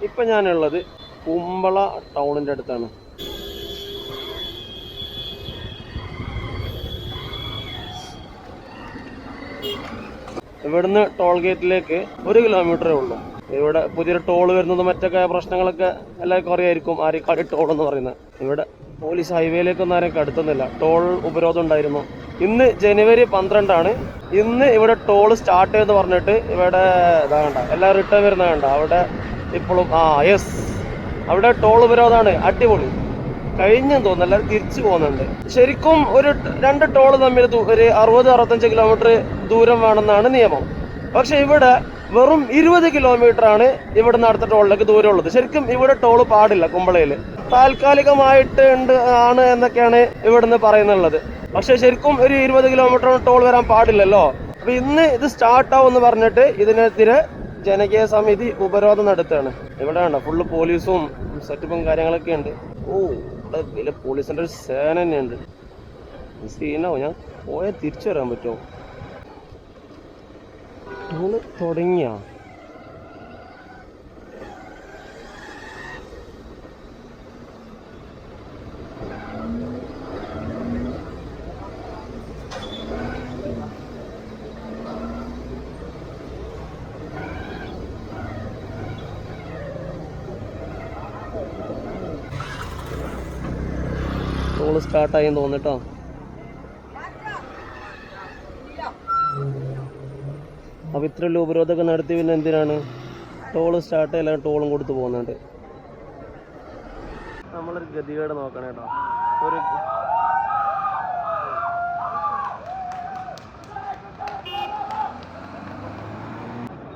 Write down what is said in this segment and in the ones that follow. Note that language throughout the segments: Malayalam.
ഇപ്പം ഞാനുള്ളത് കുമ്പള ടൗണിൻ്റെ അടുത്താണ്. ഇവിടുന്ന് ടോൾ ഗേറ്റിലേക്ക് 1 കിലോമീറ്ററേ ഉള്ളൂ. ഇവിടെ പുതിയൊരു ടോൾ വരുന്നത് മറ്റൊക്കെ പ്രശ്നങ്ങളൊക്കെ എല്ലാവർക്കും അറിയായിരിക്കും, ആരിക്കാടി ടോൾ എന്ന് പറയുന്നത്. ഇവിടെ പോലീസ് ഹൈവേയിലേക്കൊന്നും ആരും കടത്തുന്നില്ല. ടോൾ ഉപരോധം ഉണ്ടായിരുന്നു. ഇന്ന് ജനുവരി 12 ഇന്ന് ഇവിടെ ടോൾ സ്റ്റാർട്ട് ചെയ്തെന്ന് പറഞ്ഞിട്ട് ഇവിടെ ഇതാ കണ്ട എല്ലാം റിട്ടേൺ വരുന്ന കണ്ട അവിടെ ഇപ്പോഴും യെസ് അവിടെ ടോൾ ഉപരോധമാണ്. അടിപൊളി കഴിഞ്ഞെന്ന് തോന്നുന്നു, എല്ലാവരും തിരിച്ചു പോകുന്നുണ്ട്. ശരിക്കും ഒരു 2 ടോൾ തമ്മിൽ ഒരു 60-65 കിലോമീറ്റർ ദൂരം വേണമെന്നാണ് നിയമം. പക്ഷെ ഇവിടെ വെറും 20 കിലോമീറ്ററാണ് ഇവിടുന്ന് അടുത്ത ടോളിലേക്ക് ദൂരമുള്ളത്. ശരിക്കും ഇവിടെ ടോള് പാടില്ല. കുമ്പളയിൽ താൽക്കാലികമായിട്ട് ആണ് എന്നൊക്കെയാണ് ഇവിടുന്ന് പറയുന്നുള്ളത്. പക്ഷെ ശരിക്കും ഒരു 20 കിലോമീറ്റർ ടോൾ വരാൻ പാടില്ലല്ലോ. അപ്പൊ ഇന്ന് ഇത് സ്റ്റാർട്ടാവും എന്ന് പറഞ്ഞിട്ട് ഇതിനെതിരെ ജനകീയ സമിതി ഉപരോധം നടത്തുകയാണ്. ഇവിടെ വേണ്ട ഫുള്ള് പോലീസും സെറ്റപ്പും കാര്യങ്ങളൊക്കെ ഉണ്ട്. ഇവിടെ വലിയ പോലീസിന്റെ ഒരു സേന തന്നെയുണ്ട്. സീനാവും. ഞാൻ പോയാൽ തിരിച്ചു വരാൻ പറ്റുമോ? ടോള് തുടങ്ങിയ ടോള് സ്റ്റാർട്ടായെന്ന് തോന്നിട്ടോ. അപ്പോൾ ഇത്രയുള്ള ഉപരോധമൊക്കെ നടത്തി പിന്നെ എന്തിനാണ് ടോള് സ്റ്റാർട്ട് ചെയ്യല? ടോളും കൊടുത്ത് പോകുന്നുണ്ട്. നമ്മളൊരു ഗതികേട് നോക്കണേ കേട്ടോ. ഒരു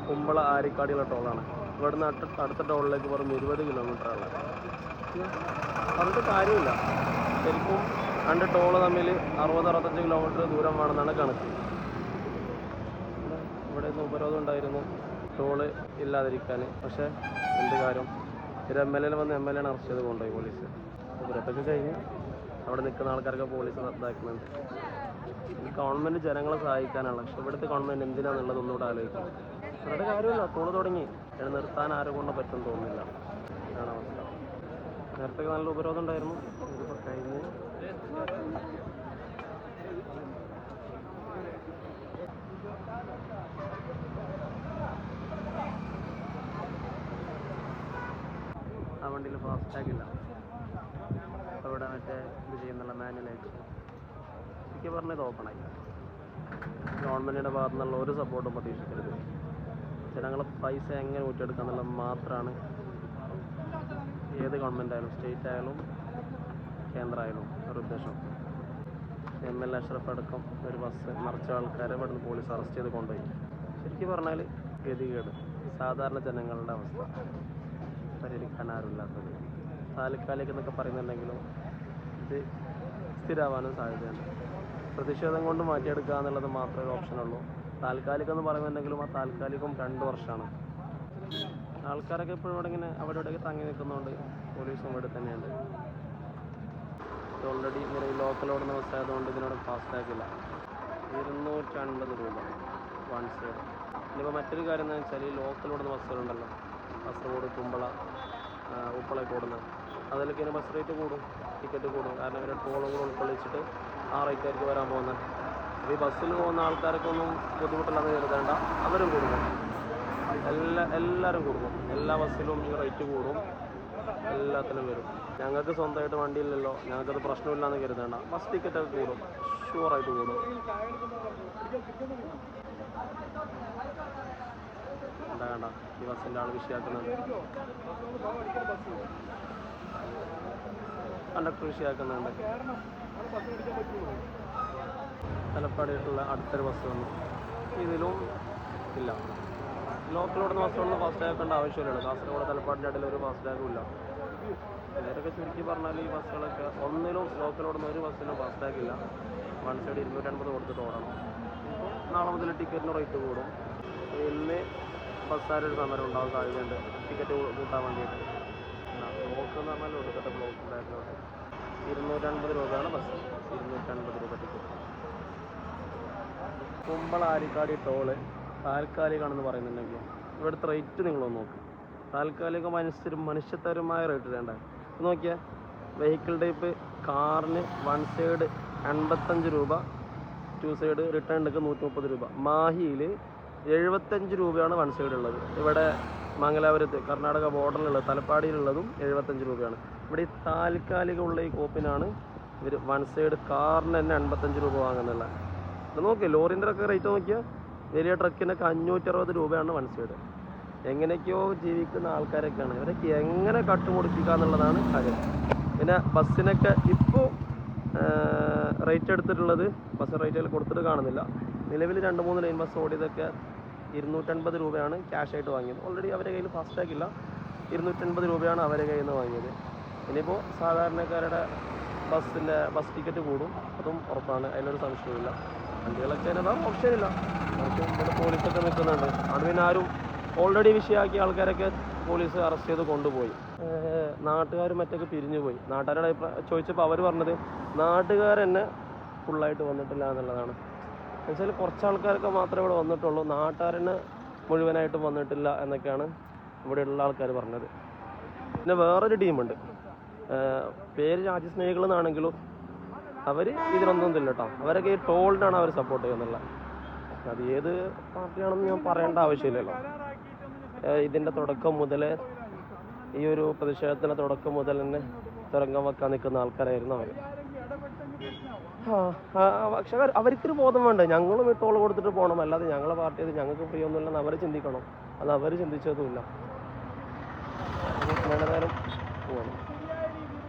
കുമ്പള ആരിക്കാടിയുള്ള ടോളാണ്. ഇവിടുന്ന് അടുത്ത ടോളിലേക്ക് വെറും 20 കിലോമീറ്ററാണ്. പറഞ്ഞിട്ട് കാര്യമില്ല. ശരിക്കും 2 ടോള് തമ്മിൽ 60-65 കിലോമീറ്റർ ദൂരം വേണമെന്നാണ് കണക്ക്. ഇവിടെ നിന്ന് ഉപരോധം ഉണ്ടായിരുന്നു ടോള് ഇല്ലാതിരിക്കാൻ. പക്ഷേ എന്ത് കാര്യം, ഒരു MLA വന്ന് MLA അറസ്റ്റ് ചെയ്ത് കൊണ്ടുപോയി പോലീസ്. ഉപരോധമൊക്കെ കഴിഞ്ഞ് അവിടെ നിൽക്കുന്ന ആൾക്കാരൊക്കെ പോലീസ് ഇതാക്കുന്നുണ്ട്. ഈ ഗവൺമെൻറ് ജനങ്ങളെ സഹായിക്കാനാണ്. പക്ഷെ ഇവിടുത്തെ ഗവൺമെൻറ് എന്തിനാണെന്നുള്ളത് ഒന്നുകൂടെ ആലോചിക്കണം. അവരുടെ കാര്യമില്ല. ടോള് തുടങ്ങി നിർത്താൻ ആരും കൊണ്ട് പറ്റും തോന്നുന്നില്ല. അതാണ് അവസ്ഥ. നേരത്തെ നല്ല ഉപരോധം ഉണ്ടായിരുന്നു. ഇതിപ്പോൾ കഴിഞ്ഞ് ആ വണ്ടിയിൽ ഫാസ്റ്റാഗ് ഇല്ല. അവിടെ മറ്റേ ഇത് ചെയ്യുന്നുള്ള മാനുവലായിട്ട് എനിക്ക് പറഞ്ഞത് ഓപ്പണായി. ഗവൺമെൻറ്റിൻ്റെ ഭാഗത്തു നിന്നുള്ള ഒരു സപ്പോർട്ടും പ്രതീക്ഷിക്കരുത്. ജനങ്ങളെ പൈസ എങ്ങനെ ഊറ്റിയെടുക്കുക എന്നുള്ളത് മാത്രമാണ് ഏത് ഗവൺമെൻറ് ആയാലും സ്റ്റേറ്റ് ആയാലും കേന്ദ്രമായാലും ഒരു ഉദ്ദേശം. MLA അഷ്റഫ് അടക്കം ഒരു ബസ് നിറച്ച ആൾക്കാരെ ഇവിടുന്ന് പോലീസ് അറസ്റ്റ് ചെയ്ത് കൊണ്ടുപോയി. ശരിക്കും പറഞ്ഞാൽ ഗതികേട്. സാധാരണ ജനങ്ങളുടെ അവസ്ഥ പരിഹരിക്കാൻ ആരുമില്ലാത്തത്. താൽക്കാലികം എന്നൊക്കെ പറയുന്നുണ്ടെങ്കിലും ഇത് സ്ഥിരമാവാനും സാധ്യതയുണ്ട്. പ്രതിഷേധം കൊണ്ട് മാറ്റിയെടുക്കുക എന്നുള്ളത് മാത്രമേ ഒരു ഓപ്ഷനുള്ളൂ. താൽക്കാലികം എന്ന് പറയുന്നുണ്ടെങ്കിലും ആ താൽക്കാലികം 2 വർഷമാണ്. ആൾക്കാരൊക്കെ ഇപ്പോഴും ഇവിടെ ഇങ്ങനെ അവിടെ ഇവിടെയൊക്കെ തങ്ങി നിൽക്കുന്നതുകൊണ്ട് പോലീസും ഇവിടെ തന്നെയുണ്ട്. ഓൾറെഡി നിലവിൽ ലോക്കൽ ഓടുന്ന ബസ്സായതുകൊണ്ട് ഇതിനോട് ഫാസ്റ്റാഗ് ഇല്ല. 250 രൂപ 1 സൈഡ്. ഇനിയിപ്പോൾ മറ്റൊരു കാര്യം എന്താണെന്ന് വെച്ചാൽ ഈ ലോക്കൽ ഓടുന്ന ബസ്സുകളുണ്ടല്ലോ, കാസർഗോഡ്, കുമ്പള, ഉപ്പളൊക്കെ ഓടുന്നത്, അതിലൊക്കെ ഇനി ബസ് റേറ്റ് കൂടും, ടിക്കറ്റ് കൂടും. കാരണം ഇവരുടെ ടോളും കൂടെ ഉൾക്കൊള്ളിച്ചിട്ട് ആ റേറ്റായിരിക്കും വരാൻ പോകുന്നത്. അപ്പോൾ ഈ ബസ്സിൽ പോകുന്ന ആൾക്കാരൊക്കെ ഒന്നും ബുദ്ധിമുട്ടില്ലാതെ കരുതേണ്ട, അവരും കൊടുക്കും. എല്ലാവരും കൊടുക്കും. എല്ലാ ബസ്സിലും ഈ റേറ്റ് കൂടും, എല്ലാത്തിലും വരും. ഞങ്ങൾക്ക് സ്വന്തമായിട്ട് വണ്ടിയില്ലല്ലോ, ഞങ്ങൾക്കത് പ്രശ്നമില്ലാന്ന് കരുതേണ്ട. ബസ് ടിക്കറ്റൊക്കെ കൂടും, ഷുവറായിട്ട് കൂടും. വേണ്ട ഈ ബസ്സിൻ്റെ ആൾ വിഷയാക്കുന്നത്, കണ്ടക്ടർ വിഷയാക്കുന്നുണ്ട്. തലപ്പാടിയിട്ടുള്ള അടുത്തൊരു ബസ് വന്നു, ഇതിലും ഇല്ല. ലോക്കലോടുന്ന ബസ്സുകളിൽ ഫാസ്റ്റ് ആക്കേണ്ട ആവശ്യമില്ലല്ലോ. കാസർഗോഡ് തലപ്പാടിൻ്റെ ഇടയിൽ ഒരു ഫാസ്റ്റ് ടാഗും ഇല്ല. ഇവരൊക്കെ ചുരുക്കി പറഞ്ഞാൽ ഈ ബസ്സുകളൊക്കെ ഒന്നിലും ലോക്കലോടുന്ന ഒരു ബസ്സിനും ഫാസ്റ്റ് ടാഗ് ഇല്ല. 1 സൈഡ് 250 കൊടുത്തിട്ട് ഓടണം. ഇപ്പോൾ നാളെ മുതൽ ടിക്കറ്റിന് റേറ്റ് കൂടും. ഇന്ന് ബസ്സുകാരൊരു സമരം ഉണ്ടാകാൻ സാധ്യതയുണ്ട് ടിക്കറ്റ് കൂട്ടാൻ വേണ്ടിയിട്ട്. ബ്ലോക്ക് എന്ന് പറഞ്ഞാൽ ഒടുക്കത്തെ ബ്ലോക്ക് ഉണ്ടായിരുന്നു. 250 രൂപയാണ് ബസ്, 250 രൂപ ടിക്കറ്റ്. കുമ്പള ആരിക്കാടി ടോള് താൽക്കാലികമാണെന്ന് പറയുന്നുണ്ടെങ്കിലും ഇവിടുത്തെ റേറ്റ് നിങ്ങളൊന്ന് നോക്ക്. താൽക്കാലിക മനുഷ്യത്തരമായ റേറ്റ് വേണ്ട. നോക്കിയാൽ വെഹിക്കിൾ ടൈപ്പ് കാറിന് 1 സൈഡ് 85 രൂപ, 2 സൈഡ് റിട്ടേൺ എടുക്കുക 130 രൂപ. മാഹിയിൽ 75 രൂപയാണ് 1 സൈഡ് ഉള്ളത്. ഇവിടെ മംഗലാപുരത്ത് കർണാടക ബോർഡറിലുള്ളത് തലപ്പാടിയിലുള്ളതും 75 രൂപയാണ്. ഇവിടെ ഈ താൽക്കാലികമുള്ള ഈ കോപ്പിനാണ് ഇവർ 1 സൈഡ് കാറിന് തന്നെ 85 രൂപ വാങ്ങുന്നില്ല. ഇത് നോക്കിയാൽ ലോറിൻ്റെ ഒക്കെ റേറ്റ് നോക്കിയാൽ വലിയ ട്രക്കിനൊക്കെ 560 രൂപയാണ് 1 സൈഡ്. എങ്ങനെയൊക്കെയോ ജീവിക്കുന്ന ആൾക്കാരൊക്കെയാണ്. ഇവരൊക്കെ എങ്ങനെ കട്ടുമുടിപ്പിക്കുക എന്നുള്ളതാണ് കാര്യം. പിന്നെ ബസ്സിനൊക്കെ ഇപ്പോൾ റേറ്റ് എടുത്തിട്ടുള്ളത് ബസ് റേറ്റിൽ കൊടുത്തിട്ട് കാണുന്നില്ല. നിലവിൽ 2-3 ലൈൻ ബസ് ഓടിയതൊക്കെ 250 രൂപയാണ് ക്യാഷ് ആയിട്ട് വാങ്ങിയത്. ഓൾറെഡി അവരുടെ കയ്യിൽ ഫാസ്റ്റാഗ് ഇല്ല. 250 രൂപയാണ് അവരുടെ കയ്യിൽ നിന്ന് വാങ്ങിയത്. ഇനിയിപ്പോൾ സാധാരണക്കാരുടെ ബസ് ടിക്കറ്റ് കൂടും, അതും ഉറപ്പാണ്, അതിലൊരു സംശയമില്ല. വണ്ടികളൊക്കെ വേറെ ഓപ്ഷനില്ല. ഇവിടെ പോലീസൊക്കെ നിൽക്കുന്നുണ്ട്. അത് പിന്നെ ആരും ഓൾറെഡി വിഷയമാക്കിയ ആൾക്കാരൊക്കെ പോലീസ് അറസ്റ്റ് ചെയ്ത് കൊണ്ടുപോയി. നാട്ടുകാരും മറ്റൊക്കെ പിരിഞ്ഞു പോയി. നാട്ടുകാരുടെ ചോദിച്ചപ്പോൾ അവർ പറഞ്ഞത് നാട്ടുകാർ തന്നെ ഫുള്ളായിട്ട് വന്നിട്ടില്ല എന്നുള്ളതാണ്. എന്നുവെച്ചാൽ കുറച്ച് ആൾക്കാരൊക്കെ മാത്രമേ ഇവിടെ വന്നിട്ടുള്ളൂ, നാട്ടുകാരന് മുഴുവനായിട്ടും വന്നിട്ടില്ല എന്നൊക്കെയാണ് ഇവിടെയുള്ള ആൾക്കാർ പറഞ്ഞത്. പിന്നെ വേറൊരു ടീമുണ്ട്, പേര് രാജ്യസ്നേഹികൾ എന്നാണെങ്കിലും അവർ ഇതിനൊന്നും ഇല്ല കേട്ടോ. അവരൊക്കെ ഈ ടോളിനാണ് അവർ സപ്പോർട്ട് ചെയ്യുന്നുള്ളത്. അത് ഏത് പാർട്ടിയാണെന്ന് ഞാൻ പറയേണ്ട ആവശ്യമില്ലല്ലോ. ഇതിൻ്റെ തുടക്കം മുതൽ ഈ ഒരു പ്രതിഷേധത്തിൻ്റെ തുടക്കം മുതൽ തന്നെ തുരങ്കം വെക്കാൻ നിൽക്കുന്ന ആൾക്കാരായിരുന്നു അവർ. പക്ഷെ അവർക്കൊരു ബോധം വേണ്ട, ഞങ്ങളും ഈ ടോൾ കൊടുത്തിട്ട് പോകണം, അല്ലാതെ ഞങ്ങളെ പാർട്ടി അത് ഞങ്ങൾക്ക് ഫ്രീ ഒന്നുമില്ലെന്ന് അവർ ചിന്തിക്കണം. അത് അവർ ചിന്തിച്ചതുമില്ല. നേരം പോകണം.